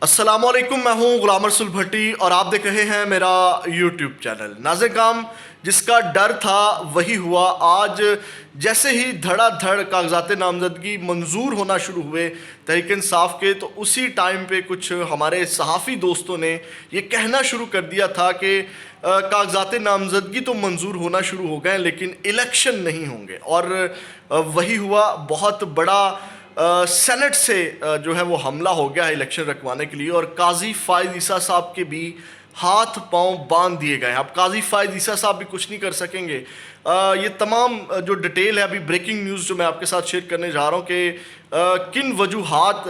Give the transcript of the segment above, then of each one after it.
السلام علیکم، میں ہوں غلام رسول بھٹی اور آپ دیکھ رہے ہیں میرا یوٹیوب چینل ناظرین کرام۔ جس کا ڈر تھا وہی ہوا۔ آج جیسے ہی دھڑا دھڑ کاغذات نامزدگی منظور ہونا شروع ہوئے تحریک انصاف کے، تو اسی ٹائم پہ کچھ ہمارے صحافی دوستوں نے یہ کہنا شروع کر دیا تھا کہ کاغذات نامزدگی تو منظور ہونا شروع ہو گئے لیکن الیکشن نہیں ہوں گے، اور وہی ہوا۔ بہت بڑا سینٹ سے جو ہے وہ حملہ ہو گیا ہے الیکشن رکھوانے کے لیے، اور قاضی فائز عیسیٰ صاحب کے بھی ہاتھ پاؤں باندھ دیے گئے ہیں۔ اب قاضی فائز عیسیٰ صاحب بھی کچھ نہیں کر سکیں گے۔ یہ تمام جو ڈیٹیل ہے، ابھی بریکنگ نیوز جو میں آپ کے ساتھ شیئر کرنے جا رہا ہوں کہ کن وجوہات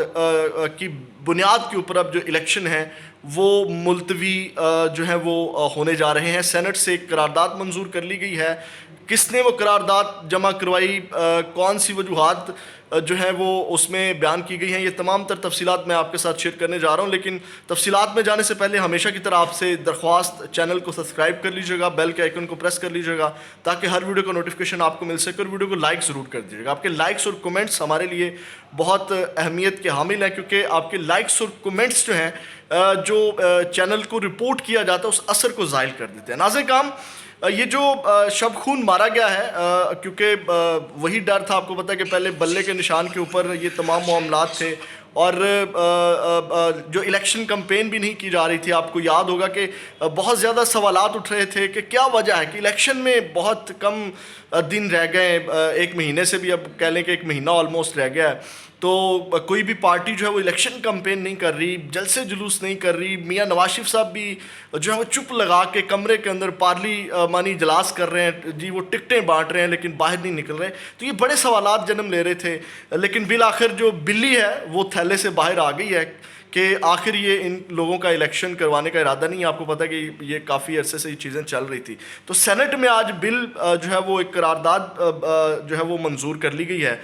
کی بنیاد کے اوپر اب جو الیکشن ہے وہ ملتوی جو ہے وہ ہونے جا رہے ہیں۔ سینٹ سے ایک قرارداد منظور کر لی گئی ہے۔ کس نے وہ قرارداد جمع کروائی، کون سی وجوہات جو ہیں وہ اس میں بیان کی گئی ہیں، یہ تمام تر تفصیلات میں آپ کے ساتھ شیئر کرنے جا رہا ہوں۔ لیکن تفصیلات میں جانے سے پہلے ہمیشہ کی طرح آپ سے درخواست، چینل کو سبسکرائب کر لیجیے گا، بیل کے آئیکن کو پریس کر لیجیے گا تاکہ ہر ویڈیو کا نوٹیفیکیشن آپ کو مل سکے، اور ویڈیو کو لائک ضرور کر دیجیے گا۔ آپ کے لائکس اور کمنٹس ہمارے لیے بہت اہمیت کے حامل ہیں، کیونکہ آپ کے لائکس اور کمنٹس جو ہیں جو چینل کو رپورٹ کیا جاتا ہے اس اثر کو زائل کر دیتے ہیں۔ ناظرین کرام، یہ جو شب خون مارا گیا ہے، کیونکہ وہی ڈر تھا، آپ کو پتہ ہے کہ پہلے بلے کے نشان کے اوپر یہ تمام معاملات تھے، اور جو الیکشن کمپین بھی نہیں کی جا رہی تھی۔ آپ کو یاد ہوگا کہ بہت زیادہ سوالات اٹھ رہے تھے کہ کیا وجہ ہے کہ الیکشن میں بہت کم دن رہ گئے، ایک مہینے سے بھی اب کہہ لیں کہ ایک مہینہ آلموسٹ رہ گیا ہے، تو کوئی بھی پارٹی جو ہے وہ الیکشن کمپین نہیں کر رہی، جلسے جلوس نہیں کر رہی۔ میاں نواز شریف صاحب بھی جو ہے وہ چپ لگا کے کمرے کے اندر پارلیمانی اجلاس کر رہے ہیں، جی وہ ٹکٹیں بانٹ رہے ہیں لیکن باہر نہیں نکل رہے۔ تو یہ بڑے سوالات جنم لے رہے تھے، لیکن بالآخر جو بلی ہے وہ تھیلے سے باہر آ گئی ہے کہ آخر یہ ان لوگوں کا الیکشن کروانے کا ارادہ نہیں ہے۔ آپ کو پتہ ہے کہ یہ کافی عرصے سے یہ چیزیں چل رہی تھی۔ تو سینٹ میں آج بل جو ہے وہ ایک قرارداد جو ہے وہ منظور کر لی گئی ہے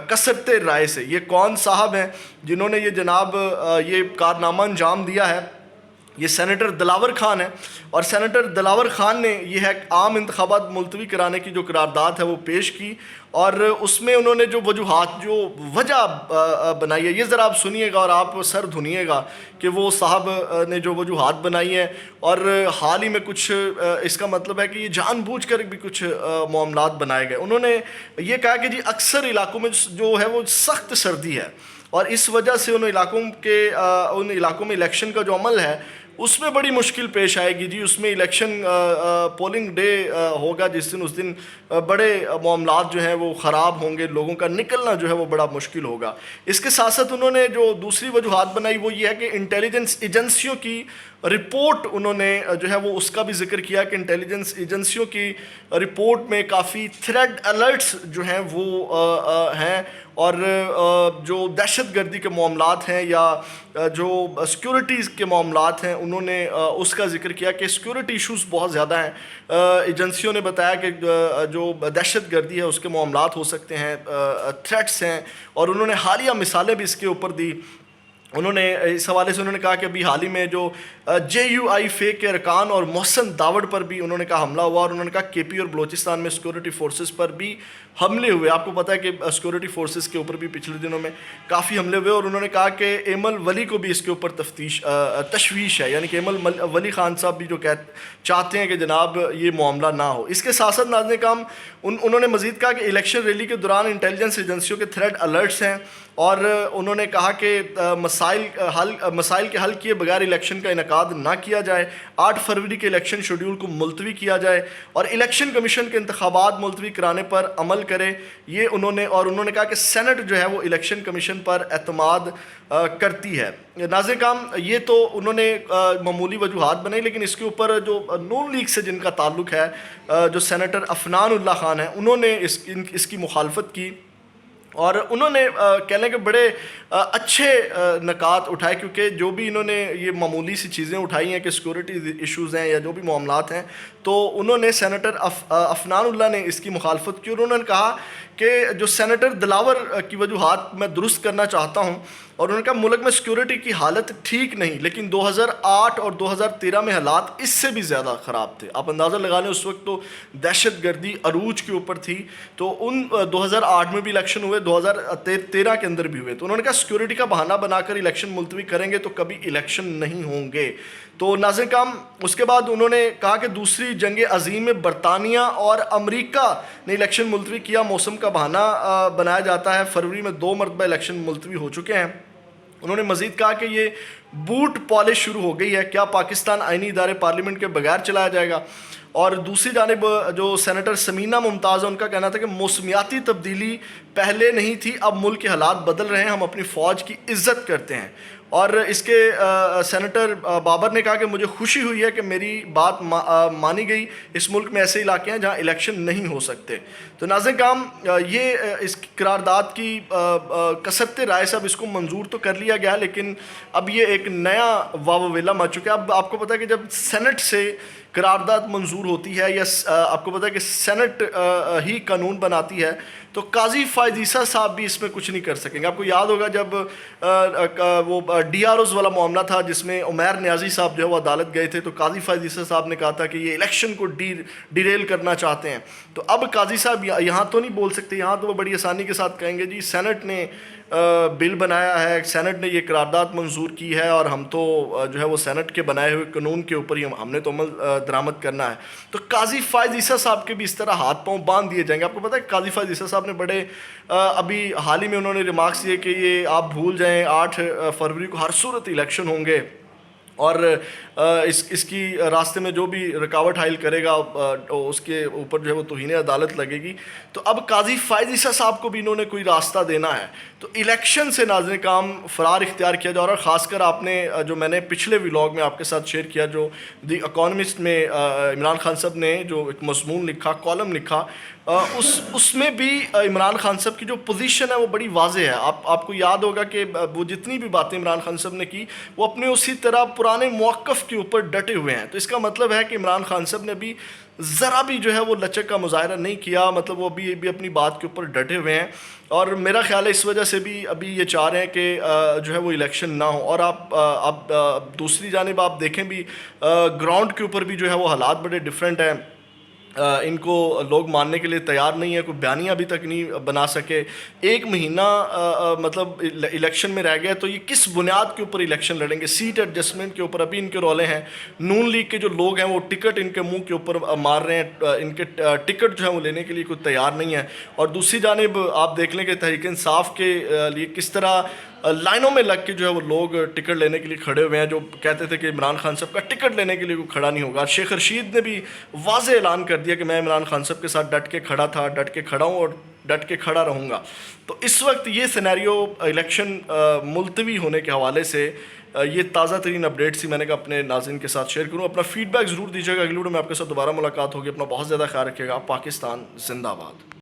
کثرت رائے سے۔ یہ کون صاحب ہیں جنہوں نے یہ جناب یہ کارنامہ انجام دیا ہے؟ یہ سینیٹر دلاور خان ہے، اور سینیٹر دلاور خان نے یہ ہے عام انتخابات ملتوی کرانے کی جو قرارداد ہے وہ پیش کی، اور اس میں انہوں نے جو وجوہات، جو وجہ بنائی ہے، یہ ذرا آپ سنیے گا اور آپ سر دھنیے گا کہ وہ صاحب نے جو وجوہات بنائی ہیں، اور حال ہی میں کچھ اس کا مطلب ہے کہ یہ جان بوجھ کر بھی کچھ معاملات بنائے گئے۔ انہوں نے یہ کہا کہ جی اکثر علاقوں میں جو ہے وہ سخت سردی ہے، اور اس وجہ سے ان علاقوں میں الیکشن کا جو عمل ہے اس میں بڑی مشکل پیش آئے گی۔ جی اس میں الیکشن پولنگ ڈے ہوگا جس دن بڑے معاملات جو ہیں وہ خراب ہوں گے، لوگوں کا نکلنا جو ہے وہ بڑا مشکل ہوگا۔ اس کے ساتھ ساتھ انہوں نے جو دوسری وجوہات بنائی وہ یہ ہے کہ انٹیلیجنس ایجنسیوں کی رپورٹ، انہوں نے جو ہے وہ اس کا بھی ذکر کیا کہ انٹیلیجنس ایجنسیوں کی رپورٹ میں کافی تھریڈ الرٹس جو ہیں وہ ہیں، اور جو دہشت گردی کے معاملات ہیں یا جو سیکورٹیز کے معاملات ہیں انہوں نے اس کا ذکر کیا کہ سیکورٹی ایشوز بہت زیادہ ہیں۔ ایجنسیوں نے بتایا کہ جو دہشت گردی ہے اس کے معاملات ہو سکتے ہیں، تھریٹس ہیں، اور انہوں نے حالیہ مثالیں بھی اس کے اوپر دی۔ انہوں نے اس حوالے سے انہوں نے کہا کہ ابھی حال ہی میں جو JUI کے ارکان اور محسن داوڑ پر بھی انہوں نے کہا حملہ ہوا، اور انہوں نے کہا KP اور بلوچستان میں سیکورٹی فورسز پر بھی حملے ہوئے۔ آپ کو پتہ ہے کہ سیکورٹی فورسز کے اوپر بھی پچھلے دنوں میں کافی حملے ہوئے، اور انہوں نے کہا کہ ایمل ولی کو بھی اس کے اوپر تشویش ہے، یعنی کہ ایمل ولی خان صاحب بھی جو چاہتے ہیں کہ جناب یہ معاملہ نہ ہو۔ اس کے ساتھ ساتھ ناظرین کرام انہوں نے مزید کہا کہ الیکشن ریلی کے دوران انٹیلیجنس ایجنسیوں کے تھریڈ الرٹس ہیں، اور انہوں نے کہا کہ مسائل کے حل کیے بغیر الیکشن کا انعقاد نہ کیا جائے، 8 فروری کے الیکشن شیڈول کو ملتوی کیا جائے، اور الیکشن کمیشن کے انتخابات ملتوی کرانے پر عمل کرے۔ یہ انہوں نے کہا کہ سینٹ جو ہے وہ الیکشن کمیشن پر اعتماد کرتی ہے۔ ناظرین کرام، یہ تو انہوں نے معمولی وجوہات بنائی، لیکن اس کے اوپر جو نون لیگ سے جن کا تعلق ہے، جو سینیٹر عفنان اللہ خان ہیں، انہوں نے اس کی مخالفت کی، اور انہوں نے کہہ لیں کہ بڑے اچھے نکات اٹھائے، کیونکہ جو بھی انہوں نے یہ معمولی سی چیزیں اٹھائی ہیں کہ سیکورٹی ایشوز ہیں یا جو بھی معاملات ہیں، تو انہوں نے سینیٹر عفنان اللہ نے اس کی مخالفت کی، اور انہوں نے کہا کہ جو سینیٹر دلاور کی وجوہات میں درست کرنا چاہتا ہوں۔ اور انہوں نے کہا ملک میں سیکورٹی کی حالت ٹھیک نہیں، لیکن 2008 اور 2013 میں حالات اس سے بھی زیادہ خراب تھے. آپ اندازہ لگا لیں اس وقت تو دہشت گردی عروج کے اوپر تھی. تو ان 2008 میں بھی الیکشن ہوئے، 2013 کے اندر بھی ہوئے. تو انہوں نے کہا سیکورٹی کا بہانہ بنا کر الیکشن ملتوی کریں گے تو کبھی الیکشن نہیں ہوں گے. تو ناظرین کرام اس کے بعد انہوں نے کہا کہ دوسری جنگ عظیم میں برطانیہ اور امریکہ نے الیکشن ملتوی کیا، موسم کا بہانہ بنایا جاتا ہے. فروری میں 2 مرتبہ الیکشن ملتوی ہو چکے ہیں. انہوں نے مزید کہا کہ یہ بوٹ پالش شروع ہو گئی ہے، کیا پاکستان آئینی ادارے پارلیمنٹ کے بغیر چلایا جائے گا. اور دوسری جانب جو سینیٹر سمینہ ممتاز ہے ان کا کہنا تھا کہ موسمیاتی تبدیلی پہلے نہیں تھی، اب ملک کے حالات بدل رہے ہیں، ہم اپنی فوج کی عزت کرتے ہیں. اور اس کے سینیٹر بابر نے کہا کہ مجھے خوشی ہوئی ہے کہ میری بات مانی گئی، اس ملک میں ایسے علاقے ہیں جہاں الیکشن نہیں ہو سکتے. تو ناظرین کرام یہ اس قرارداد کی کثرت رائے سے اب اس کو منظور تو کر لیا گیا، لیکن اب یہ ایک نیا واو ویلا مچ چکا ہے. اب آپ کو پتہ ہے کہ جب سینٹ سے قرارداد منظور ہوتی ہے یا آپ کو پتہ ہے کہ سینٹ ہی قانون بناتی ہے، تو قاضی فائز عیسیٰ صاحب بھی اس میں کچھ نہیں کر سکیں گے. آپ کو یاد ہوگا جب وہ ڈی آر اوز والا معاملہ تھا جس میں عمیر نیازی صاحب جو ہے وہ عدالت گئے تھے، تو قاضی فائز عیسیٰ صاحب نے کہا تھا کہ یہ الیکشن کو ڈیریل کرنا چاہتے ہیں. تو اب قاضی صاحب یہاں تو نہیں بول سکتے، یہاں تو وہ بڑی آسانی کے ساتھ کہیں گے جی سینٹ نے بل بنایا ہے، سینٹ نے یہ قرارداد منظور کی ہے اور ہم تو جو ہے وہ سینٹ کے بنائے ہوئے قانون کے اوپر ہی ہم نے تو عمل درآمد کرنا ہے. تو قاضی فائز عیسیٰ صاحب کے بھی اس طرح ہاتھ پاؤں باندھ دیے جائیں گے. آپ کو پتہ ہے قاضی فائز عیسیٰ صاحب نے بڑے ابھی حال ہی میں انہوں نے ریمارکس دیے کہ یہ آپ بھول جائیں 8 فروری کو ہر صورت الیکشن ہوں گے، اور اس کی راستے میں جو بھی رکاوٹ حائل کرے گا اس کے اوپر جو ہے وہ توہین عدالت لگے گی. تو اب قاضی فائز عیسیٰ صاحب کو بھی انہوں نے کوئی راستہ دینا ہے. تو الیکشن سے ناظرین کام فرار اختیار کیا جا رہا ہے. خاص کر آپ نے جو میں نے پچھلے ولاگ میں آپ کے ساتھ شیئر کیا، جو دی اکانومسٹ میں عمران خان صاحب نے جو ایک مضمون لکھا، کالم لکھا، اس میں بھی عمران خان صاحب کی جو پوزیشن ہے وہ بڑی واضح ہے. آپ کو یاد ہوگا کہ وہ جتنی بھی باتیں عمران خان صاحب نے کی وہ اپنے اسی طرح پرانے موقف کے اوپر ڈٹے ہوئے ہیں. تو اس کا مطلب ہے کہ عمران خان صاحب نے بھی ذرا بھی جو ہے وہ لچک کا مظاہرہ نہیں کیا، مطلب وہ بھی اپنی بات کے اوپر ڈٹے ہوئے ہیں. اور میرا خیال ہے اس وجہ سے بھی ابھی یہ چاہ رہے ہیں کہ جو ہے وہ الیکشن نہ ہو. اور آپ دوسری جانب آپ دیکھیں بھی گراؤنڈ کے اوپر بھی جو ہے وہ حالات بڑے ڈیفرنٹ ہیں. ان کو لوگ ماننے کے لیے تیار نہیں ہے، کوئی بیانیہ ابھی تک نہیں بنا سکے. 1 مہینہ مطلب الیکشن میں رہ گیا، تو یہ کس بنیاد کے اوپر الیکشن لڑیں گے؟ سیٹ ایڈجسٹمنٹ کے اوپر ابھی ان کے رولے ہیں. نون لیگ کے جو لوگ ہیں وہ ٹکٹ ان کے منہ کے اوپر مار رہے ہیں، ان کے ٹکٹ جو ہے وہ لینے کے لیے کوئی تیار نہیں ہے. اور دوسری جانب آپ دیکھ لیں کہ تحریک انصاف کے لیے کس طرح لائنوں میں لگ کے جو ہے وہ لوگ ٹکٹ لینے کے لیے کھڑے ہوئے ہیں، جو کہتے تھے کہ عمران خان صاحب کا ٹکٹ لینے کے لیے کوئی کھڑا نہیں ہوگا. شیخ رشید نے بھی واضح اعلان کر دیا کہ میں عمران خان صاحب کے ساتھ ڈٹ کے کھڑا تھا، ڈٹ کے کھڑا ہوں اور ڈٹ کے کھڑا رہوں گا. تو اس وقت یہ سینیریو الیکشن ملتوی ہونے کے حوالے سے یہ تازہ ترین اپڈیٹس ہی میں نے کہا اپنے ناظرین کے ساتھ شیئر کروں. اپنا فیڈ بیک ضرور دیجیے گا. اگلی ویڈیو میں آپ کے ساتھ دوبارہ ملاقات ہوگی. اپنا بہت زیادہ خیال رکھیے گا. پاکستان زندہ باد.